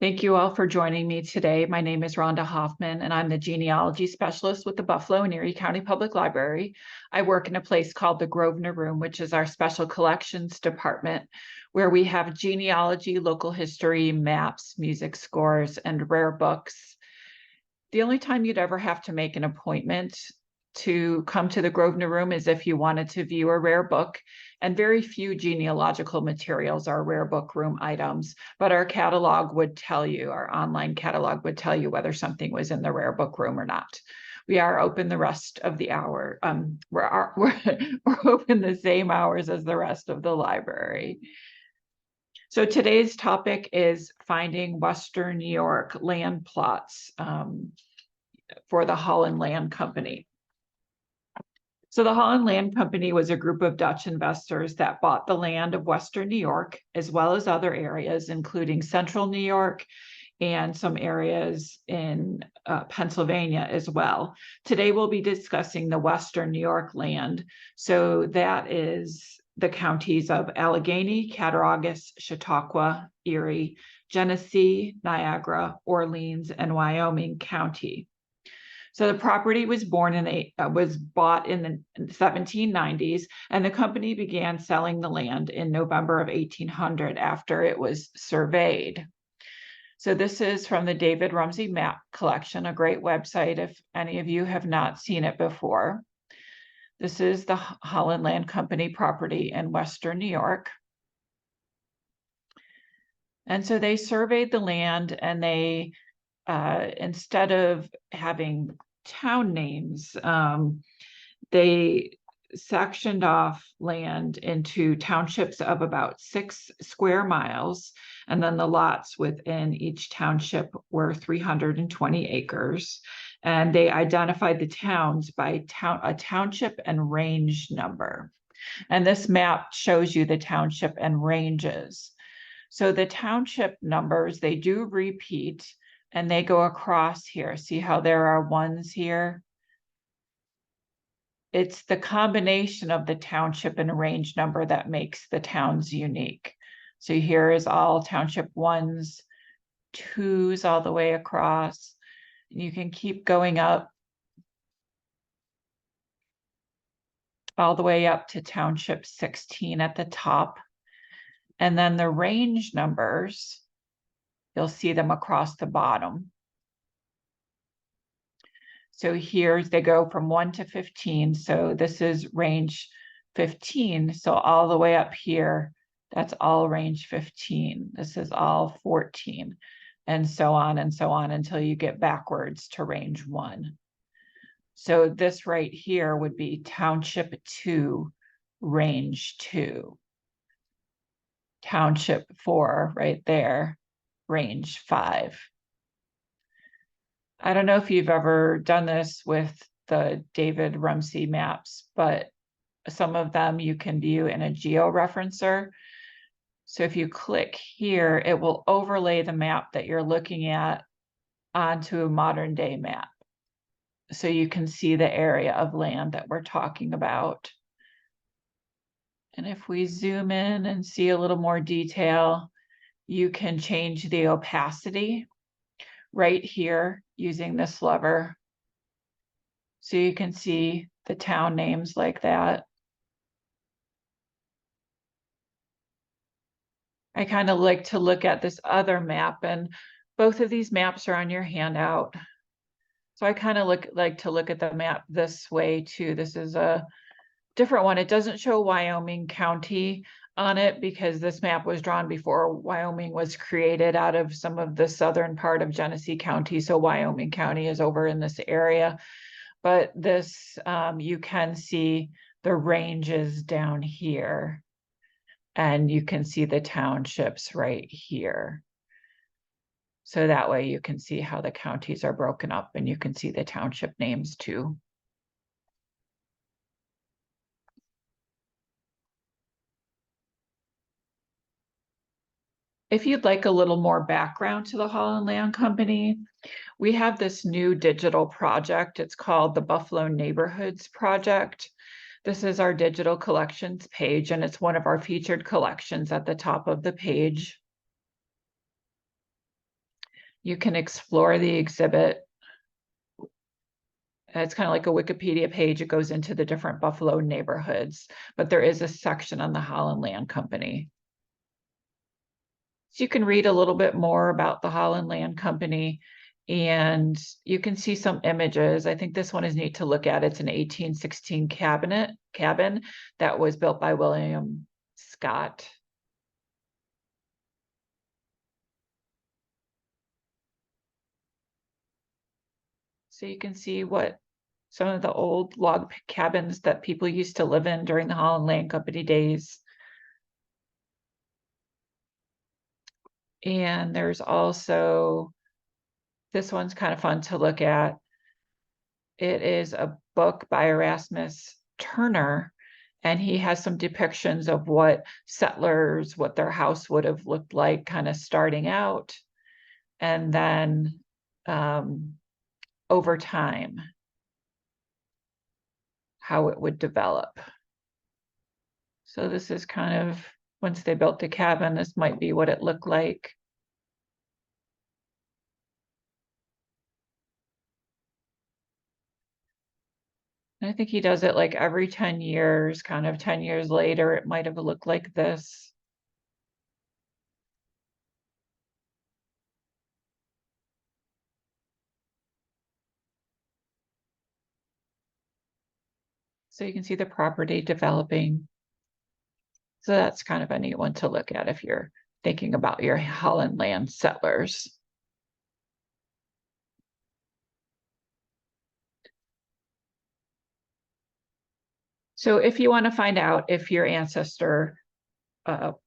Thank you all for joining me today. My name is Rhonda Hoffman, and I'm the genealogy specialist with the Buffalo and Erie County Public Library. I work in a place called the Grosvenor Room, which is our special collections department, where we have genealogy, local history, maps, music scores, and rare books. The only time you'd ever have to make an appointment to come to the Grosvenor Room is if you wanted to view a rare book, and very few genealogical materials are rare book room items, but our catalog would tell you, our online catalog would tell you whether something was in the rare book room or not. We are open the rest of the hour. We're open the same hours as the rest of the library. So today's topic is finding Western New York land plots for the Holland Land Company. So the Holland Land Company was a group of Dutch investors that bought the land of Western New York, as well as other areas, including Central New York and some areas in Pennsylvania as well. Today, we'll be discussing the Western New York land. So that is the counties of Allegheny, Cattaraugus, Chautauqua, Erie, Genesee, Niagara, Orleans, and Wyoming County. So the property was bought in the 1790s, and the company began selling the land in November of 1800 after it was surveyed. So this is from the David Rumsey Map Collection, a great website if any of you have not seen it before. This is the Holland Land Company property in Western New York. And so they surveyed the land, and they instead of having town names, they sectioned off land into townships of about 6 square miles, and then the lots within each township were 320 acres. And they identified the towns by a township and range number. And this map shows you the township and ranges. So the township numbers, they do repeat, and they go across here. See how there are ones here? It's the combination of the township and range number that makes the towns unique. So here is all township 1s, 2s all the way across. You can keep going up all the way up to township 16 at the top. And then the range numbers, you'll see them across the bottom. So here they go from 1 to 15. So this is range 15. So all the way up here, that's all range 15. This is all 14, and so on until you get backwards to range 1. So this right here would be township 2, range 2. Township 4 right there, range 5. I don't know if you've ever done this with the David Rumsey maps, but some of them you can view in a georeferencer. So if you click here, it will overlay the map that you're looking at onto a modern day map. So you can see the area of land that we're talking about. And if we zoom in and see a little more detail, you can change the opacity right here using this lever. So you can see the town names like that. I kind of like to look at this other map, and both of these maps are on your handout. So I kind of like to look at the map this way too. This is a different one. It doesn't show Wyoming County on it because this map was drawn before Wyoming was created out of some of the southern part of Genesee County. So Wyoming County is over in this area. But this, you can see the ranges down here, and you can see the townships right here. So that way you can see how the counties are broken up, and you can see the township names too. If you'd like a little more background to the Holland Land Company, we have this new digital project. It's called the Buffalo Neighborhoods Project. This is our digital collections page, and it's one of our featured collections at the top of the page. You can explore the exhibit. It's kind of like a Wikipedia page. It goes into the different Buffalo neighborhoods, but there is a section on the Holland Land Company. So you can read a little bit more about the Holland Land Company, and you can see some images. I think this one is neat to look at. It's an 1816 cabin that was built by William Scott. So you can see what some of the old log cabins that people used to live in during the Holland Land Company days. And there's also, this one's kind of fun to look at. It is a book by Erasmus Turner, and he has some depictions of what settlers, what their house would have looked like kind of starting out, and then over time, how it would develop. So this is kind of, once they built the cabin, this might be what it looked like. And I think he does it like every 10 years, kind of 10 years later, it might have looked like this. So you can see the property developing. So that's kind of a neat one to look at if you're thinking about your Holland Land settlers. So if you want to find out if your ancestor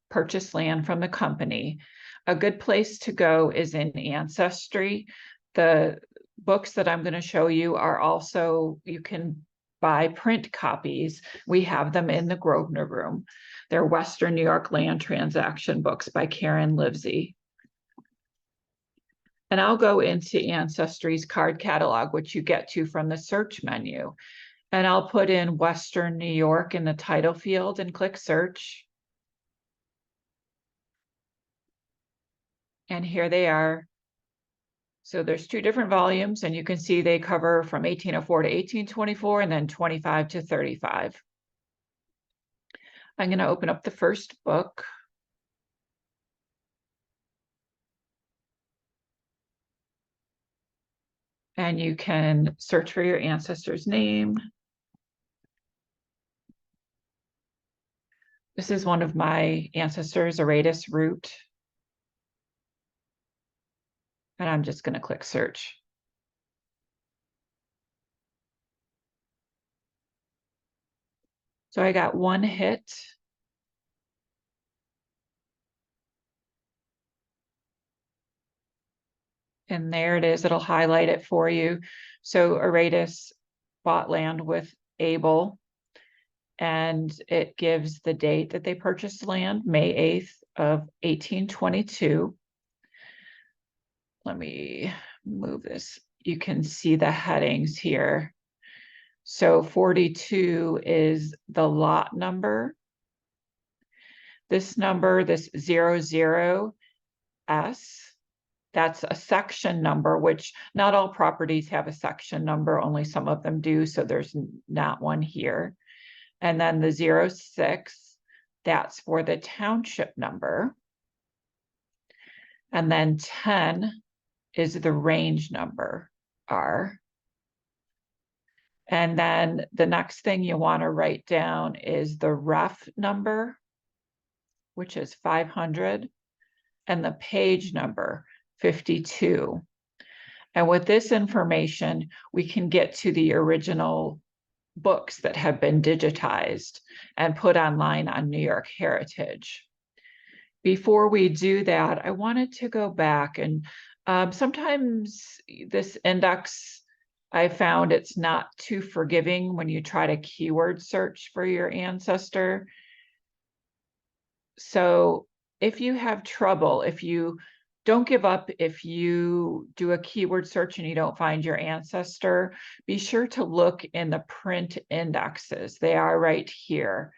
purchased land from the company, a good place to go is in Ancestry. The books that I'm going to show you are also, you can buy print copies. We have them in the Grosvenor Room. They're Western New York land transaction books by Karen Livesey. And I'll go into Ancestry's card catalog, which you get to from the search menu. And I'll put in Western New York in the title field and click search. And here they are. So there's two different volumes, and you can see they cover from 1804 to 1824 and then 25 to 35. I'm going to open up the first book. And you can search for your ancestor's name. This is one of my ancestors, Aratus Root. And I'm just going to click search. So I got one hit. And there it is. It'll highlight it for you. So Aratus bought land with Abel, and it gives the date that they purchased land, May 8th of 1822. Let me move this. You can see the headings here. So 42 is the lot number. This number, this 00S, that's a section number, which not all properties have a section number, only some of them do, so there's not one here. And then the 06, that's for the township number. And then 10 is the range number, R. And then the next thing you want to write down is the ref number, which is 500, and the page number, 52. And with this information, we can get to the original books that have been digitized and put online on New York Heritage. Before we do that, I wanted to go back, and sometimes this index, I found it's not too forgiving when you try to keyword search for your ancestor. So if you have trouble, if you don't give up, if you do a keyword search and you don't find your ancestor, be sure to look in the print indexes. They are right here.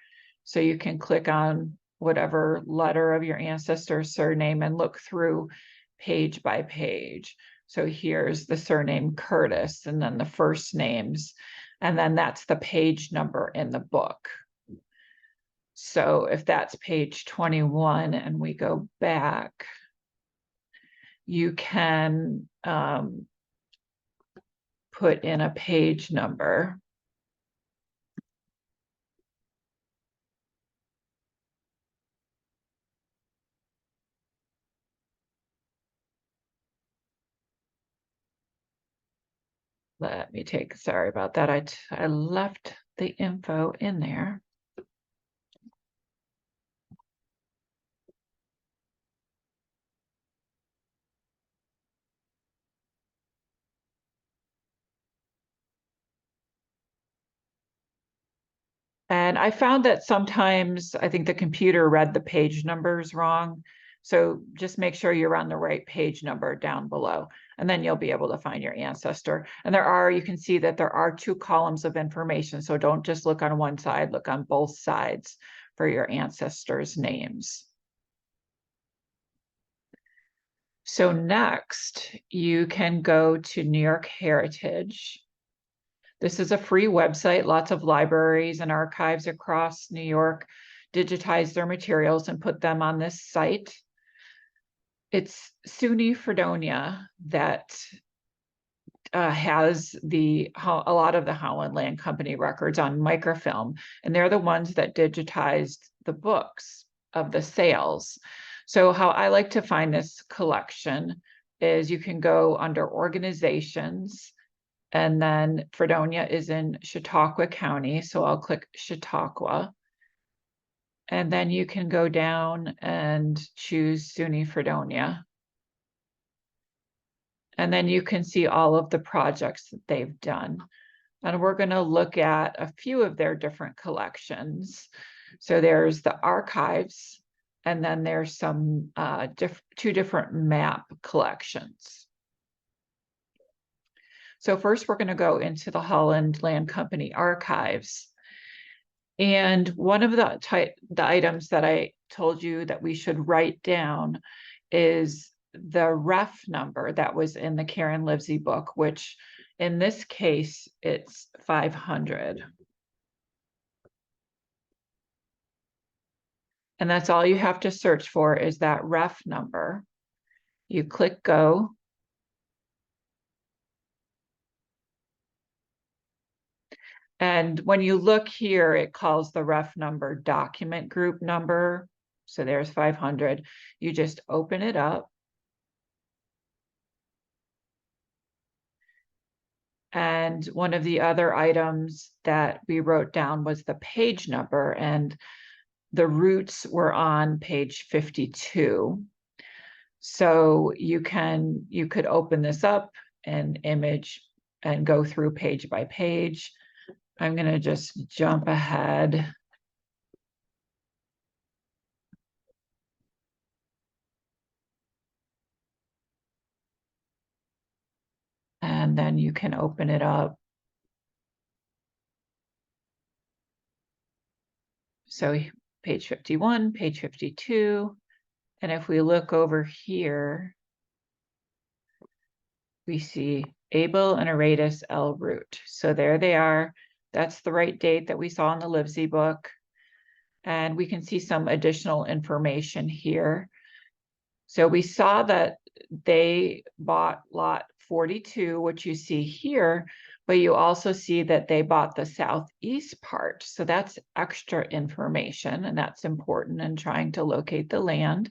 So you can click on whatever letter of your ancestor's surname and look through page by page. So here's the surname Curtis, and then the first names, and then that's the page number in the book. So if that's page 21 and we go back, you can put in a page number. Let me take, sorry about that. I left the info in there. And I found that sometimes I think the computer read the page numbers wrong. So just make sure you're on the right page number down below, and then you'll be able to find your ancestor. And you can see that there are 2 columns of information. So don't just look on one side, look on both sides for your ancestors' names. So next, you can go to New York Heritage. This is a free website. Lots of libraries and archives across New York digitize their materials and put them on this site. It's SUNY Fredonia that has a lot of the Holland Land Company records on microfilm, and they're the ones that digitized the books of the sales. So how I like to find this collection is you can go under organizations, and then Fredonia is in Chautauqua County. So I'll click Chautauqua. And then you can go down and choose SUNY Fredonia. And then you can see all of the projects that they've done. And we're going to look at a few of their different collections. So there's the archives, and then there's some 2 different map collections. So first we're going to go into the Holland Land Company archives. And one of the items that I told you that we should write down is the ref number that was in the Karen Livesey book, which in this case, it's 500. And that's all you have to search for is that ref number. You click go. And when you look here, it calls the ref number document group number. So there's 500. You just open it up. And one of the other items that we wrote down was the page number, and the roots were on page 52. So you could open this up and image and go through page by page. I'm going to just jump ahead. And then you can open it up. So page 51, page 52. And if we look over here, we see Abel and Aratus L. Root. So there they are. That's the right date that we saw in the Livesey book. And we can see some additional information here. So we saw that they bought lot 42, which you see here, but you also see that they bought the southeast part. So that's extra information, and that's important in trying to locate the land.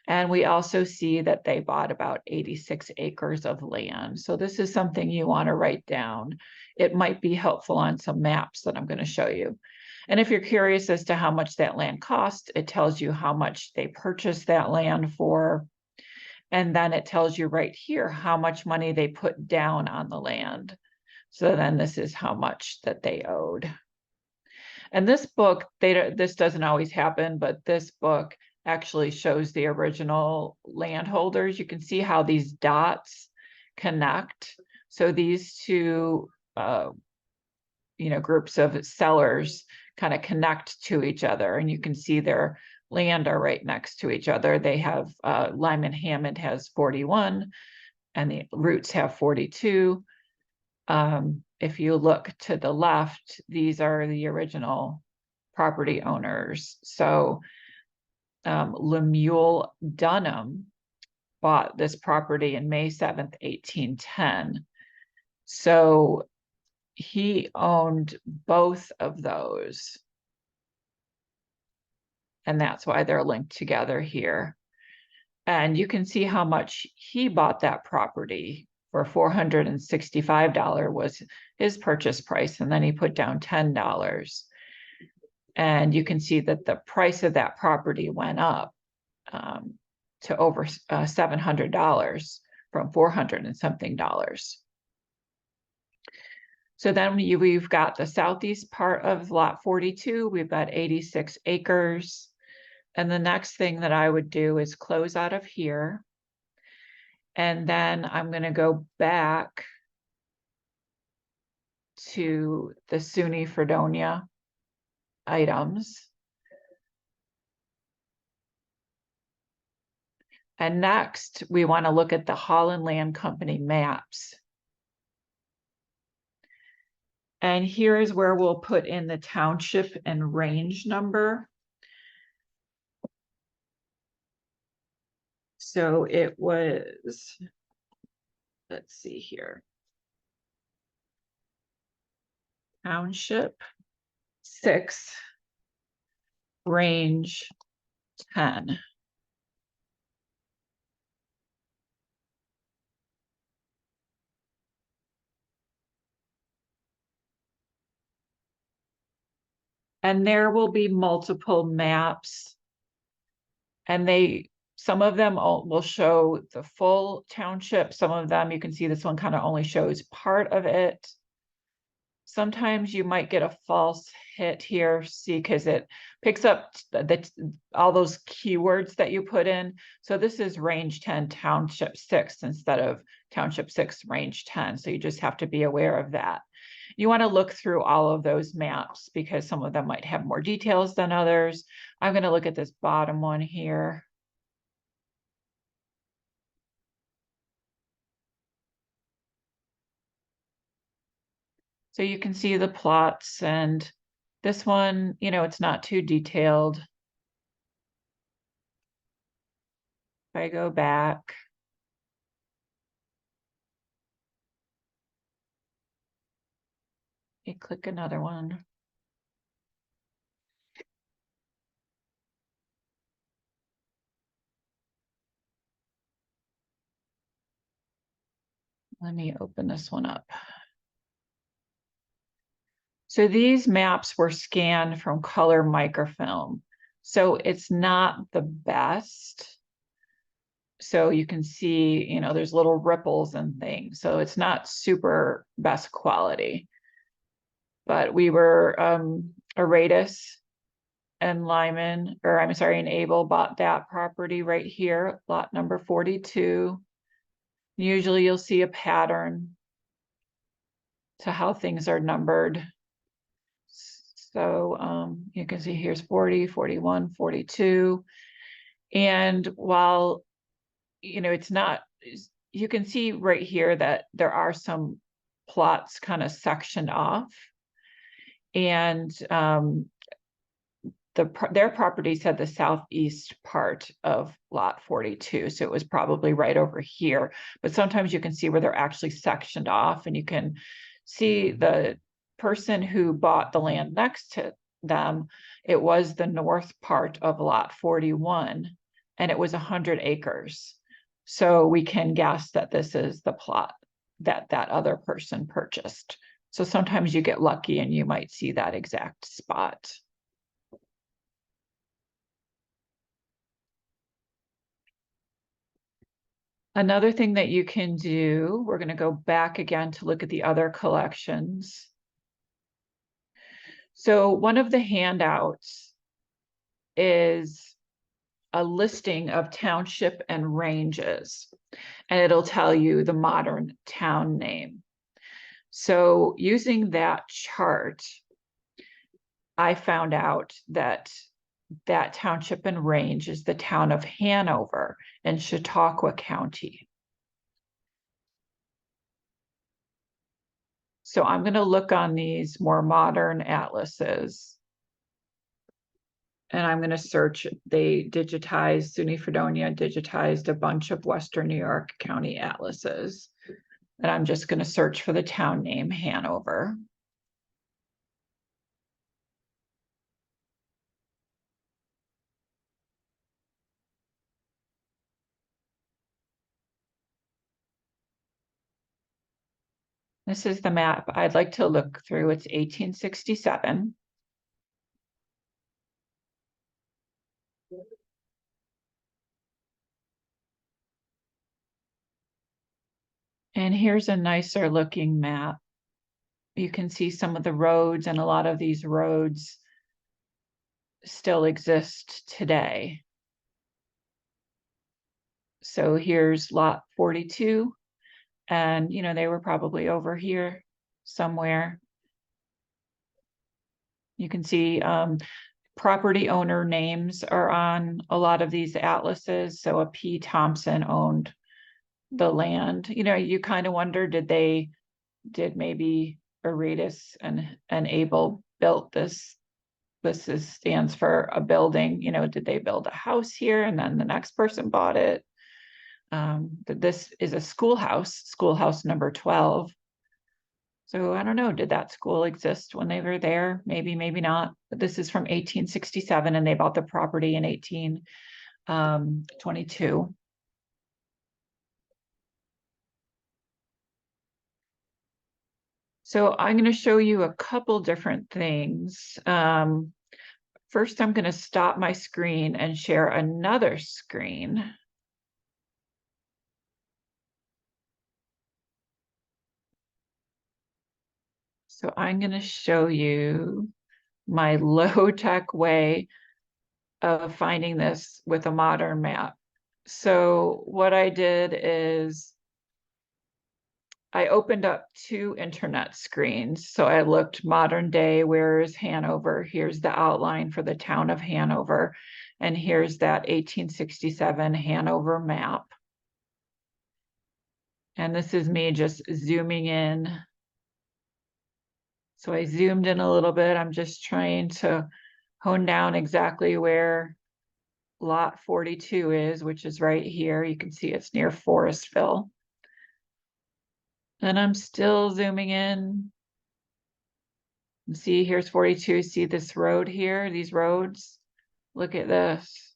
And we also see that they bought about 86 acres of land. So this is something you want to write down. It might be helpful on some maps that I'm going to show you. And if you're curious as to how much that land cost, it tells you how much they purchased that land for. And then it tells you right here how much money they put down on the land. So then this is how much that they owed. And this book, this doesn't always happen, but this book actually shows the original landholders. You can see how these dots connect. So these 2 groups of sellers kind of connect to each other, and you can see their land are right next to each other. They have Lyman Hammond has 41 and the Roots have 42. If you look to the left, these are the original property owners. So Lemuel Dunham bought this property in May 7th, 1810. So he owned both of those. And that's why they're linked together here. And you can see how much he bought that property for. $465 was his purchase price. And then he put down $10. And you can see that the price of that property went up to over $700 from $400 and something dollars. So then we've got the southeast part of lot 42. We've got 86 acres. And the next thing that I would do is close out of here. And then I'm going to go back to the SUNY Fredonia items. And next, we want to look at the Holland Land Company maps. And here's where we'll put in the township and range number. So it was, let's see here. Township 6, range 10. And there will be multiple maps. And some of them will show the full township. Some of them, you can see this one kind of only shows part of it. Sometimes you might get a false hit here, see, because it picks up all those keywords that you put in. So this is range 10, township 6 instead of township 6, range 10. So you just have to be aware of that. You want to look through all of those maps because some of them might have more details than others. I'm going to look at this bottom one here. So you can see the plots, and this one, it's not too detailed. If I go back, you click another one. Let me open this one up. So these maps were scanned from color microfilm. So it's not the best. So you can see, there's little ripples and things. So it's not super best quality. But we were, Aradis and Lyman, or I'm sorry, and Abel bought that property right here, lot number 42. Usually you'll see a pattern to how things are numbered. So you can see here's 40, 41, 42. And while, it's not, you can see right here that there are some plots kind of sectioned off. And their properties had the southeast part of lot 42. So it was probably right over here. But sometimes you can see where they're actually sectioned off, and you can see the person who bought the land next to them. It was the north part of lot 41, and it was 100 acres. So we can guess that this is the plot that other person purchased. So sometimes you get lucky and you might see that exact spot. Another thing that you can do, we're going to go back again to look at the other collections. So one of the handouts is a listing of township and ranges, and it'll tell you the modern town name. So using that chart, I found out that that township and range is the town of Hanover in Chautauqua County. So I'm going to look on these more modern atlases. And I'm going to search, they digitized, SUNY Fredonia digitized a bunch of Western New York County atlases. And I'm just going to search for the town name Hanover. This is the map I'd like to look through. It's 1867. And here's a nicer looking map. You can see some of the roads, and a lot of these roads still exist today. So here's lot 42, and they were probably over here somewhere. You can see property owner names are on a lot of these atlases. So a P. Thompson owned the land. You kind of wonder, did maybe Aretas and Abel built this? Stands for a building. Did they build a house here and then the next person bought it? This is a schoolhouse number 12. So I don't know, did that school exist when they were there? Maybe, maybe not. But this is from 1867 and they bought the property in 1822. So I'm going to show you a couple different things. First, I'm going to stop my screen and share another screen. So I'm going to show you my low-tech way of finding this with a modern map. So what I did is I opened up two internet screens. So I looked modern day, where is Hanover? Here's the outline for the town of Hanover. And here's that 1867 Hanover map. And this is me just zooming in. So I zoomed in a little bit. I'm just trying to hone down exactly where lot 42 is, which is right here. You can see it's near Forestville. And I'm still zooming in. See, here's 42. See this road here, these roads? Look at this.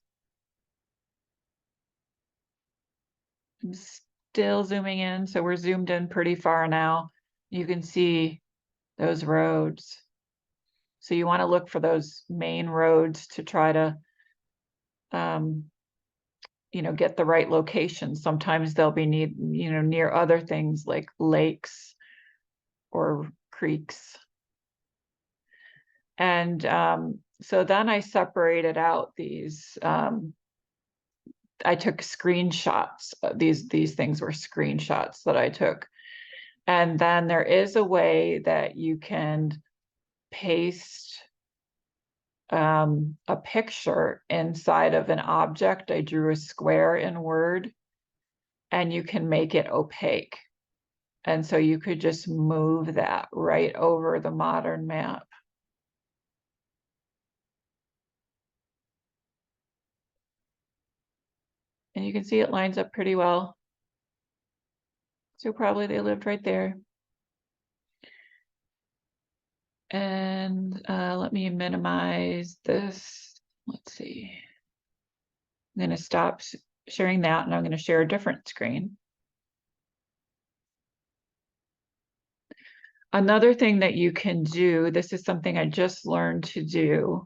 I'm still zooming in. So we're zoomed in pretty far now. You can see those roads. So you want to look for those main roads to try to, get the right location. Sometimes they'll be near other things like lakes or creeks. And so then I separated out these, I took screenshots. These things were screenshots that I took. And then there is a way that you can paste a picture inside of an object. I drew a square in Word, and you can make it opaque. And so you could just move that right over the modern map. And you can see it lines up pretty well. So probably they lived right there. And let me minimize this. Let's see. I'm going to stop sharing that, and I'm going to share a different screen. Another thing that you can do, this is something I just learned to do,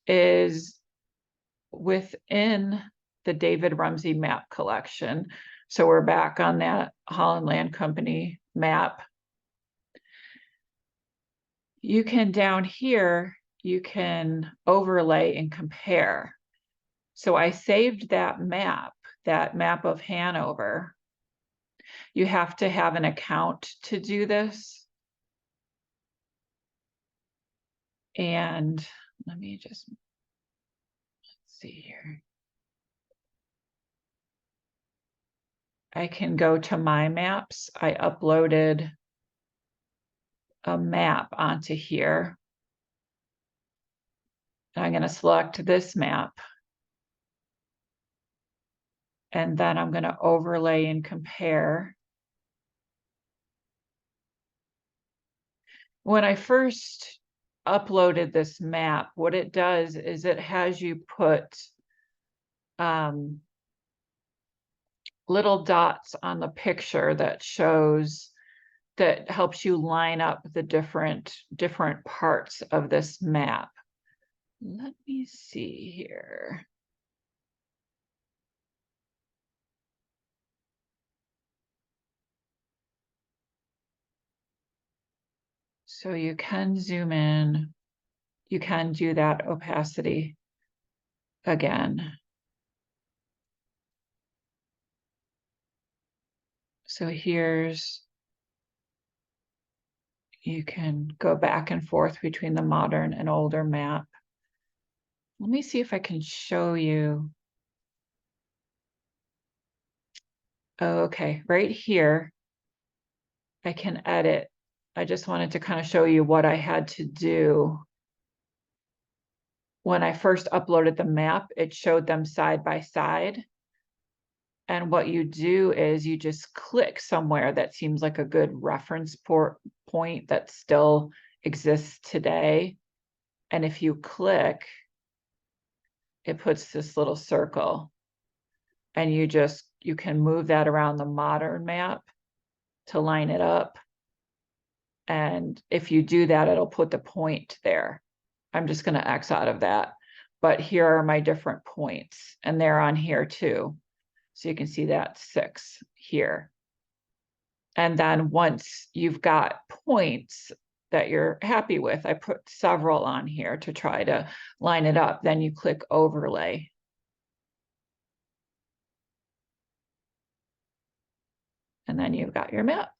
is within the David Rumsey map collection. So we're back on that Holland Land Company map. You can, down here, you can overlay and compare. So I saved that map of Hanover. You have to have an account to do this. And let me just see here. I can go to my maps. I uploaded a map onto here. I'm going to select this map. And then I'm going to overlay and compare. When I first uploaded this map, what it does is it has you put little dots on the picture that helps you line up the different parts of this map. Let me see here. So you can zoom in. You can do that opacity again. So you can go back and forth between the modern and older map. Let me see if I can show you. Oh, okay, right here, I can edit. I just wanted to kind of show you what I had to do. When I first uploaded the map, it showed them side by side. And what you do is you just click somewhere that seems like a good reference point that still exists today. And if you click, it puts this little circle. And you can move that around the modern map to line it up. And if you do that, it'll put the point there. I'm just going to X out of that. But here are my different points, and they're on here too. So you can see that 6 here. And then once you've got points that you're happy with, I put several on here to try to line it up. Then you click overlay. And then you've got your map.